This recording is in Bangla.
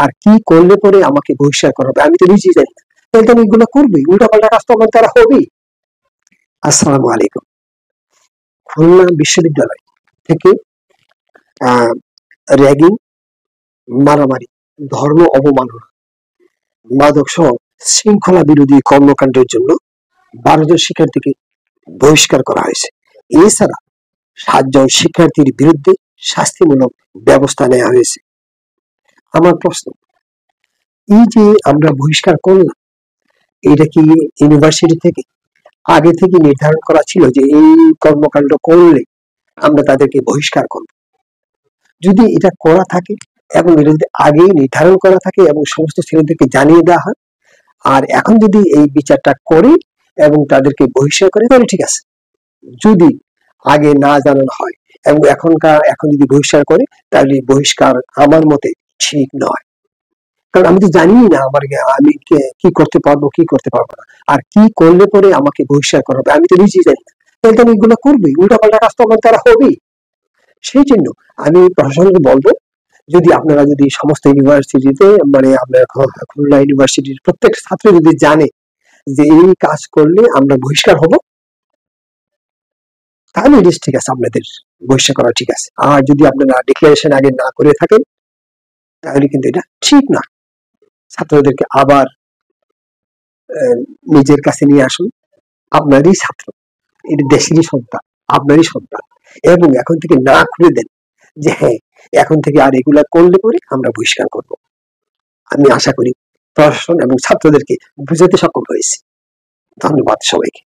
আর কি করলে পরে আমাকে বহিষ্কার করা হবে আমি তো নিজেই জানি না। তাহলে তো আমি এগুলো করবোই, উল্টাপাল্টা কাজ তো আমার দ্বারা হবেই। আসসালামু আলাইকুম। খুলনা বিশ্ববিদ্যালয় থেকে র্যাগিং, মারামারি, ধর্ম অবমাননা, মাদক সহ শৃঙ্খলা বিরোধী কর্মকাণ্ডের জন্য 12 জন শিক্ষার্থীকে বহিষ্কার করা হয়েছে। এছাড়া 7 জন শিক্ষার্থীর বিরুদ্ধে শাস্তিমূলক ব্যবস্থা নেওয়া হয়েছে। আমার প্রশ্ন, এই যে আমরা বহিষ্কার করলাম, এটা কি ইউনিভার্সিটি থেকে আগে থেকে নির্ধারণ করা ছিল যে এই কর্মকাণ্ড করলে আমরা তাদেরকে বহিষ্কার করব? যদি এটা করা থাকে এবং এটা যদি আগেই নির্ধারণ করা থাকে এবং সমস্ত ছেলেদেরকে জানিয়ে দেওয়া হয়, আর এখন যদি এই বিচারটা করে এবং তাদেরকে বহিষ্কার করে, তাহলে ঠিক আছে। যদি আগে না জানানো হয় এবং এখন যদি বহিষ্কার করে, তাহলে বহিষ্কার আমার মতে ঠিক নয়। কারণ আমি তো জানি না আমি কি করতে পারবো কি করতে পারবো না, আর কি করলে পরে আমাকে বহিষ্কার করা হবে আমি তো নিজেই জানি না। তাহলে তো আমি এগুলো করবোই, উল্টাপাল্টা কাজ তো আমার দ্বারা হবেই। সেই জন্য আমি প্রশাসনকে বলবো, আপনারা যদি সমস্ত ইউনিভার্সিটিতে মানে আপনার খুলনা ইউনিভার্সিটির প্রত্যেক ছাত্র যদি জানে যে এই কাজ করলে আমরা বহিষ্কার হব, তাহলে এটা ঠিক আছে, আপনাদের বহিষ্কার করা ঠিক আছে। আর যদি আপনারা ডিক্লারেশন আগে না করে থাকেন, তাহলে কিন্তু এটা ঠিক না। ছাত্রদেরকে আবার নিজের কাছে নিয়ে আসুন। আপনারই ছাত্র, এটা দেশেরই সন্তান, আপনারই সন্তান, এবং এখন থেকে না খুলে দেন যে হ্যাঁ এখন থেকে আর এগুলা করলে পরে আমরা বহিষ্কার করব। আমি আশা করি প্রশাসন এবং ছাত্রদেরকে বুঝাতে সক্ষম হয়েছি। ধন্যবাদ সবাইকে।